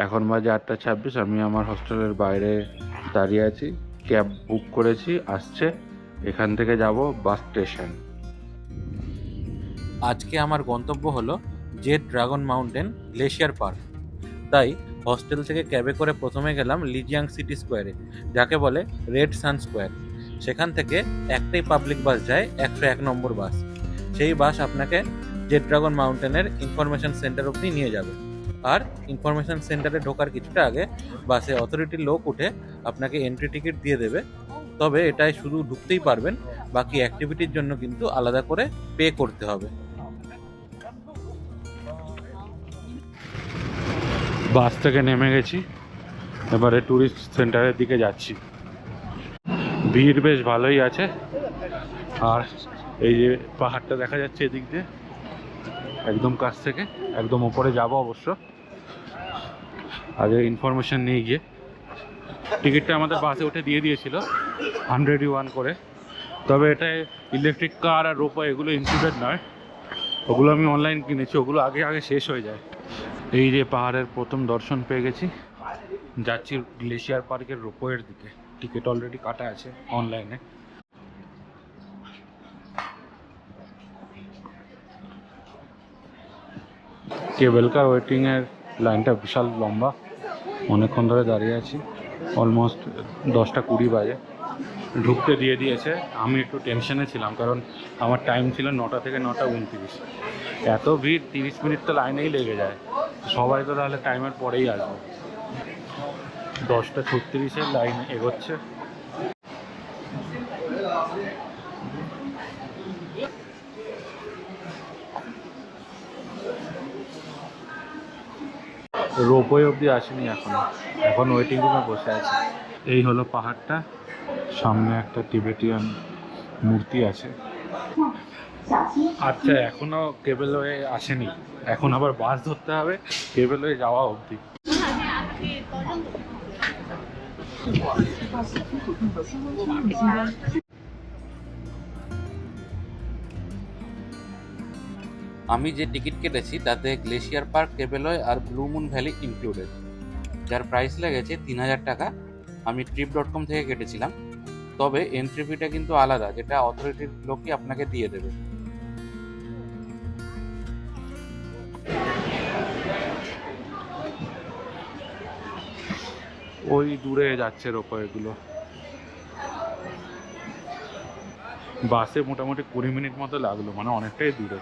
এখন বাজে 8:26। আমি আমার হস্টেলের বাইরে দাঁড়িয়ে আছি। ক্যাব বুক করেছি, আসছে। এখান থেকে যাব বাস স্টেশন। আজকে আমার গন্তব্য হলো Z dragon mountain glacier park. তাই হস্টেল থেকে ক্যাবে করে প্রথমে গেলাম লিজিয়াং সিটি স্কোয়ারে, যাকে বলে রেড সান স্কোয়ার। সেখান থেকে একটাই পাবলিক বাস যায়, 101 নম্বর বাস। সেই বাস আপনাকে জেড ড্রাগন মাউন্টেনের ইনফরমেশন সেন্টার অবধি নিয়ে যাবে। আর ইনফরমেশন সেন্টারে ঢোকার কিছুটা আগে বাসে অথরিটির লোক উঠে আপনাকে এন্ট্রি টিকিট দিয়ে দেবে। তবে এটাই শুধু ঢুকতেই পারবেন, বাকি অ্যাক্টিভিটির জন্য কিন্তু আলাদা করে পে করতে হবে। বাস থেকে নেমে গেছি, এবারে ট্যুরিস্ট সেন্টারের দিকে যাচ্ছি। ভিড় বেশ ভালোই আছে। আর এই যে পাহাড়টা দেখা যাচ্ছে এদিক দিয়ে, একদম কাছ থেকে, একদম উপরে যাব অবশ্য। আগে ইনফরমেশন নিয়ে গিয়ে টিকিটটা আমাদের বাসে উঠে দিয়ে দিয়েছিল 101 করে। তবে এটায় ইলেকট্রিক কার আর রোপওয়ে এগুলো ইনক্লুডেড নয়, ওগুলো আমি অনলাইন কিনেছি, ওগুলো আগে আগে শেষ হয়ে যায়। এই যে পাহাড়ের প্রথম দর্শন পেয়ে গেছি, যাচ্ছি গ্লেশিয়ার পার্কের রোপওয়ের দিকে। টিকিট অলরেডি কাটা আছে অনলাইনে। কেবল কার ওয়েটিংয়ের লাইনটা বিশাল লম্বা, অনেকক্ষণ ধরে দাঁড়িয়ে আছি। অলমোস্ট 10:20 বাজে, ঢুকতে দিয়ে দিয়েছে। আমি একটু টেনশনে ছিলাম, কারণ আমার টাইম ছিল 9টা থেকে 9:29। এত ভিড়, 30 মিনিট তো লাইনেই লেগে যায়। সবাই তো তাহলে টাইমের পরেই আসবে। 10:36 লাইন এগোচ্ছে। রোপওয়ে অবধি আসেনি এখন ওয়েটিং রুমে বসে আছি। এই হলো পাহাড়টা, সামনে একটা টিবেটিয়ান মূর্তি আছে। আচ্ছা, এখনো কেবলওয়ে আসেনি, এখন আবার বাস ধরতে হবে কেবলওয়ে যাওয়া অবধি। আমি যে টিকিট কেটেছি তাতে গ্লেশিয়ার পার্ক, কেবলওয়ে আর ব্লু মুন ভ্যালি ইনক্লুডেড, যার প্রাইস লেগেছে 3000 টাকা। আমি trip.com থেকে কেটেছিলাম। তবে এন্ট্রি ফিটা কিন্তু আলাদা, যেটা অথরিটির লোকই আপনাকে দিয়ে দেবে। ওই দূরে যাচ্ছে রোপওয়েগুলো। বাসে মোটামুটি 20 মিনিট মতো লাগলো, মানে অনেকটাই দূরে।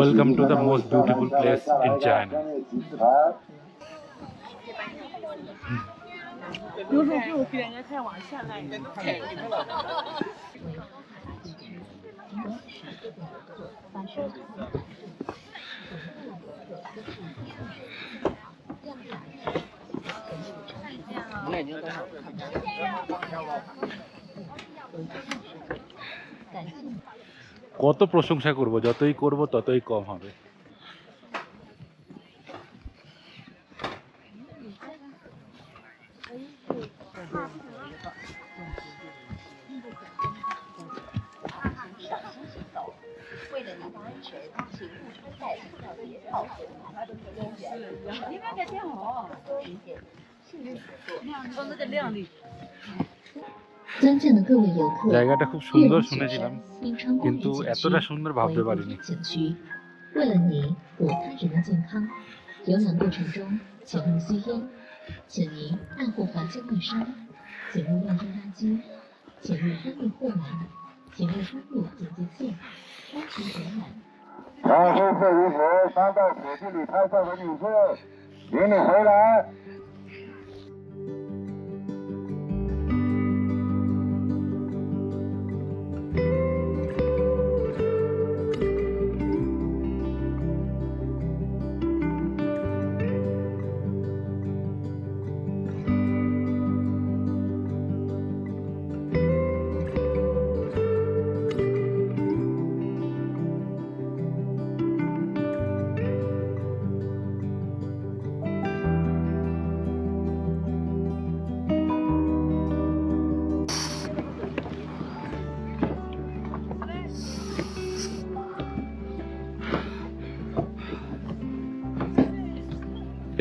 Welcome to the most beautiful place in China. 有时候给我点人家太往下来。কত প্রশংসা করব, যতই করব ততই কম হবে। জায়গাটা খুব সুন্দর শুনেছিলাম, কিন্তু এতটা সুন্দর ভাবতে পারিনি। 为了你我他人的健康，游览过程中请勿吸烟，请您爱护环境卫生，请勿乱扔垃圾，请勿关闭护栏，请勿关闭警戒线，安全感染。长黑色衣服刚到铁地里拍照的女士，请你回来。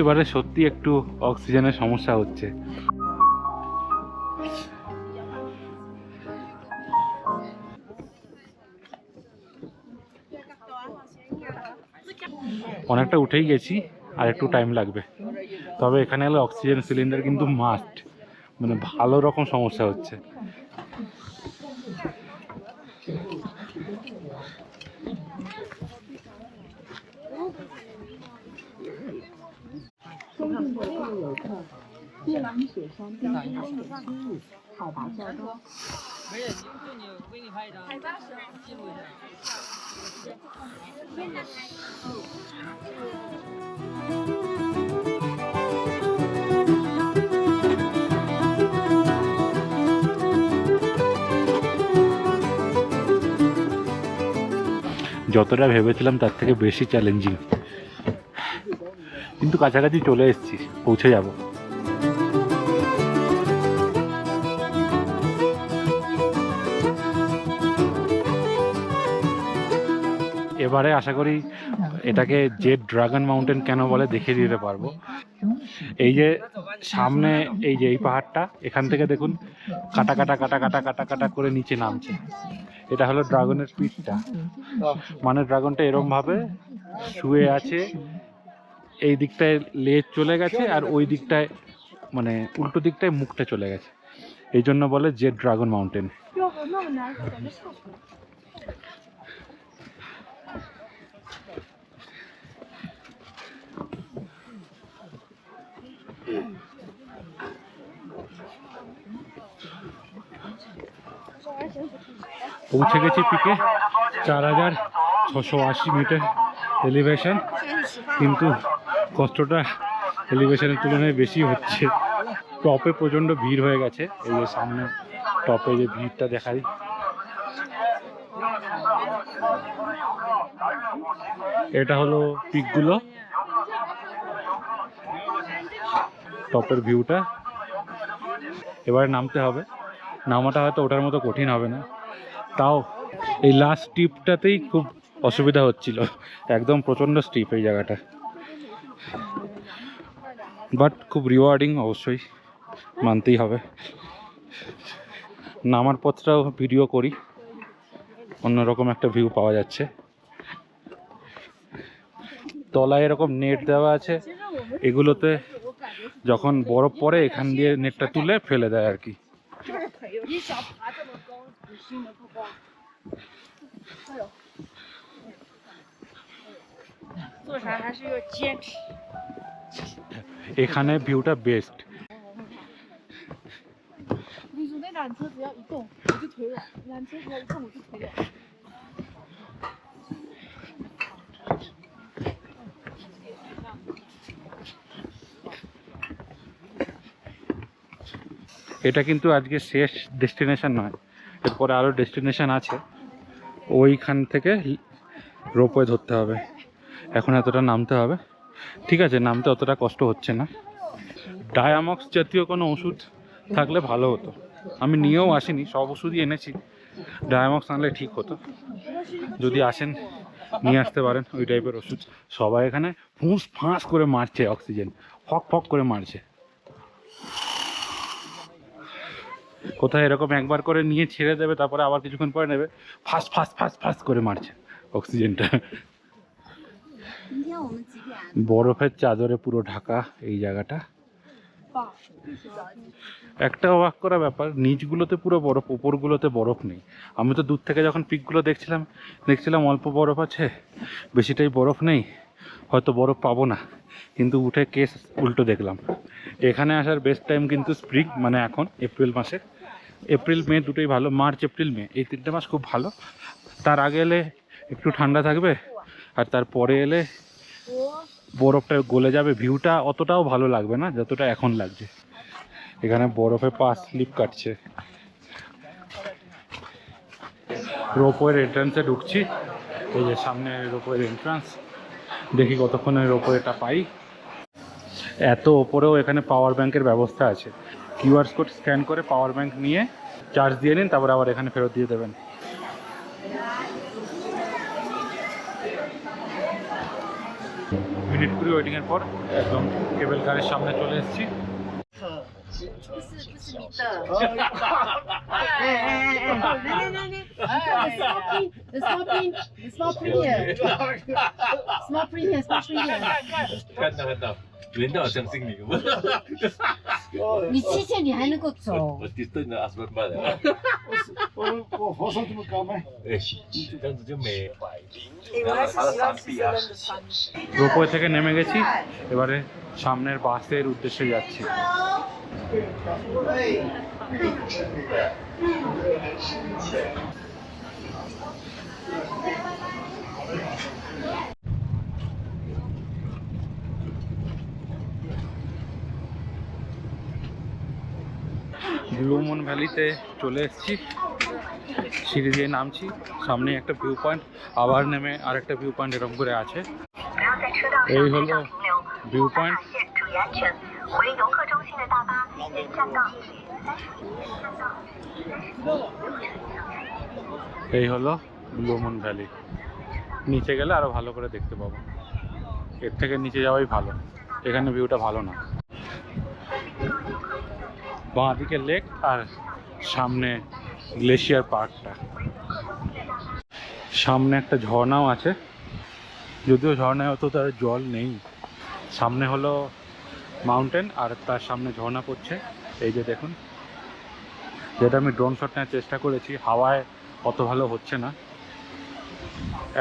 এবারে সত্যি একটু অক্সিজেনের সমস্যা হচ্ছে। অনেকটা উঠেই গেছি, আর একটু টাইম লাগবে। তবে এখানে এলে অক্সিজেন সিলিন্ডার কিন্তু মাস্ট, মানে ভালো রকম সমস্যা হচ্ছে। যতটা ভেবেছিলাম তার থেকে বেশি চ্যালেঞ্জিং, কিন্তু কাছাকাছি চলে এসেছি, পৌঁছে যাব। এবারে আশা করি এটাকে জেড ড্রাগন মাউন্টেন কেন বলে দেখিয়ে দিতে পারবো। এই যে সামনে এই যে এই পাহাড়টা, এখান থেকে দেখুন কাটা কাটা কাটা কাটা কাটা কাটা করে নিচে নামছে। এটা হলো ড্রাগনের পিঠটা, মানে ড্রাগনটা এরম ভাবে শুয়ে আছে, এই দিকটায় লেজ চলে গেছে আর ওই দিকটায় মানে উল্টো দিকটায় মুখটা চলে গেছে, এই জন্য বলে জেড ড্রাগন মাউন্টেন। পৌঁছে গেছি পিকে, 4680 মিটার এলিভেশন, কিন্তু কষ্টটা এলিভেশনের তুলনায় বেশি হচ্ছে। টপে প্রচণ্ড ভিড় হয়ে গেছে, এই যে সামনে টপে যে ভিড়টা দেখাই। এটা হলো পিকগুলো, টপের ভিউটা। এবারে নামতে হবে, নামাটা হয়তো ওটার মতো কঠিন হবে না, তাও এই লাস্ট স্টিপটাতেই খুব অসুবিধা হচ্ছিল, একদম প্রচণ্ড স্টিপ এই জায়গাটা, বাট খুব রিওয়ার্ডিং অবশ্যই, মানতেই হবে। নামার পথটাও ভিডিও করি, অন্যরকম একটা ভিউ পাওয়া যাচ্ছে। তলায় এরকম নেট দেওয়া আছে, এগুলোতে যখন বরফ পড়ে এখান দিয়ে নেটটা তুলে ফেলে দেয় আর কি। এখানে ভিউটা বেস্ট। এটা কিন্তু আজকে শেষ ডেস্টিনেশন নয়, এরপরে আরও ডেস্টিনেশন আছে, ওইখান থেকে রোপওয়ে ধরতে হবে। এখন এতটা নামতে হবে, ঠিক আছে, নামতে অতটা কষ্ট হচ্ছে না। ডায়ামক্স জাতীয় কোনো ওষুধ থাকলে ভালো হতো, আমি নিয়েও আসিনি, সব ওষুধই এনেছি। ডায়ামক্স আনলে ঠিক হতো, যদি আসেন নিয়ে আসতে পারেন ওই টাইপের ওষুধ। সবাই এখানে ফুঁস ফাঁস করে মারছে অক্সিজেন, ফক ফক করে মারছে। কোথায় এরকম একবার করে নিয়ে ছেড়ে দেবে, তারপরে আবার কিছুক্ষণ পরে নেবে, ফাঁস ফাঁস ফাঁস ফাঁস করে মারছে অক্সিজেনটা। বরফের চাদরে পুরো ঢাকা এই জায়গাটা। একটা অবাক করা ব্যাপার, নিচগুলোতে পুরো বরফ, উপরগুলোতে বরফ নেই। আমি তো দূর থেকে যখন পিকগুলো দেখছিলাম অল্প বরফ আছে, বেশিটাই বরফ নেই, হয়তো বরফ পাবো না, কিন্তু উঠে কেস উল্টো দেখলাম। এখানে আসার বেস্ট টাইম কিন্তু স্প্রিং, মানে এখন এপ্রিল মাসে, এপ্রিল মে দুটোই ভালো, মার্চ এপ্রিল মে এই 3টে মাস খুব ভালো। তার আগে এলে একটু ঠান্ডা থাকবে, আর তারপরে এলে বরফটা গলে যাবে, ভিউটা অতটাও ভালো লাগবে না যতটা এখন লাগছে। এখানে বরফে পা স্লিপ কাটছে। রোপওয়ের এন্ট্রান্সে ঢুকছি, এই যে সামনে রোপওয়ের এন্ট্রান্স, দেখি কতক্ষণে রোপওয়েটা পাই। এত ওপরেও এখানে পাওয়ার ব্যাংকের ব্যবস্থা আছে, কিউআর কোড স্ক্যান করে পাওয়ার ব্যাংক নিয়ে চার্জ দিয়ে নিন, তারপর আবার এখানে ফেরত দিয়ে দেবেন। মিনিট 20 ওয়েটিংয়ের পর একদম কেবল কারের সামনে চলে এসেছি।领导相信你吗？你7线你还能够走？我就对着阿斯曼办的。我佛手这么高吗？哎，这样子就没怀疑。我还是喜欢吃这样的餐。 রোপওয়ে থেকে নেমে গেছি, এবারে সামনের বাসের উদ্দেশ্যে যাচ্ছি। ব্লু মুন ভ্যালিতে চলে এসেছি, সিঁড়ি দিয়ে নামছি, সামনে একটা ভিউ পয়েন্ট, আবার নেমে আরেকটা ভিউ পয়েন্ট, এরকম করে আছে। এই হলো ভিউ পয়েন্ট। এই হলো ব্লু মুন ভ্যালি। নিচে গেলে আরো ভালো করে দেখতে পাবো, এর থেকে নিচে যাওয়াই ভালো, এখানে ভিউটা ভালো না। বাঁ দিকে লেক আর সামনে গ্লেশিয়ার পার্কটা, সামনে একটা ঝর্ণাও আছে, যদিও ঝর্ণায় অত তার জল নেই। সামনে হলো মাউন্টেন আর তার সামনে ঝর্ণা পড়ছে, এই যে দেখুন। যেটা আমি ড্রোন শট নেওয়ার চেষ্টা করেছি, হাওয়ায় অত ভালো হচ্ছে না।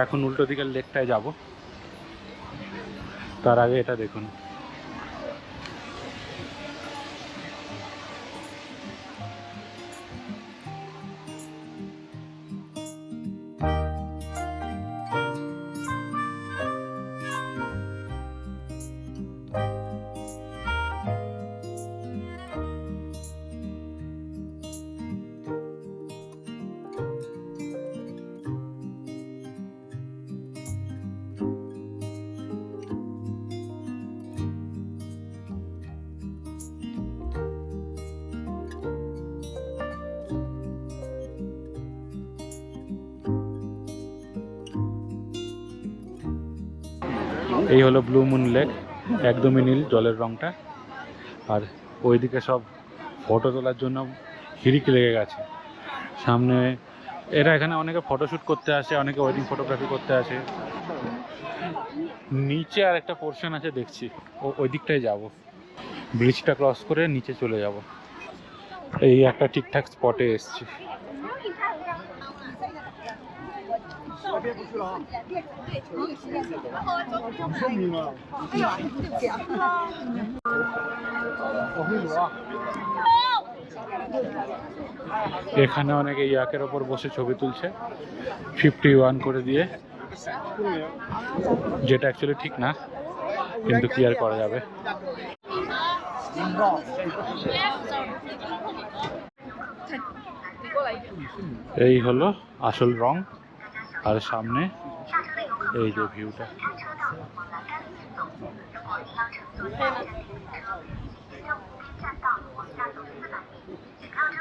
এখন উল্টো দিকের লেকটায় যাব, তার আগে এটা দেখুন। এই হলো ব্লু মুন লেক, একদমই নীল জলের রংটা। আর ওইদিকে সব ফটো তোলার জন্য হিড়িক লেগে গেছে সামনে। এরা এখানে অনেকে ফটোশ্যুট করতে আসে, অনেকে ওয়েডিং ফটোগ্রাফি করতে আসে। নিচে আর একটা পোর্শন আছে দেখছি, ওই দিকটায় যাব, ব্রিজটা ক্রস করে নিচে চলে যাব। এই একটা ঠিকঠাক স্পটে এসছি। এখানে অনেকে ইয়াকের ওপর বসে ছবি তুলছে 51 করে দিয়ে, যেটা অ্যাকচুয়ালি ঠিক না, কিন্তু কি আর করা যাবে। এই হলো আসল রং, আর সামনে এই যে ভিউটা।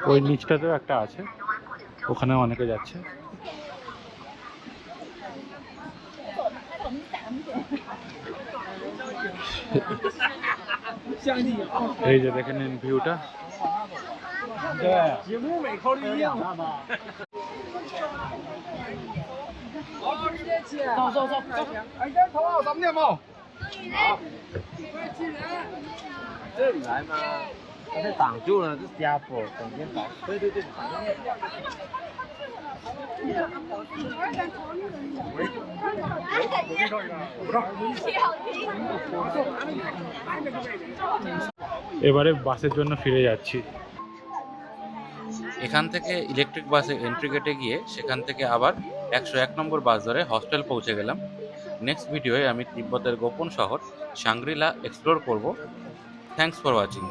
ওই নিচটাতেও একটা আছে, ওখানে অনেকে যাচ্ছে। এই যে দেখে নিন ভিউটা। এবারে বাসের জন্য ফিরে যাচ্ছি। এখান থেকে ইলেকট্রিক বাসে এন্ট্রি গেটে গিয়ে সেখান থেকে আবার 101 নম্বর বাস ধরে হস্টেল পৌঁছে গেলাম। নেক্সট ভিডিওয়ে আমি তিব্বতের গোপন শহর সাংগ্রিলা এক্সপ্লোর করব। Thanks for watching.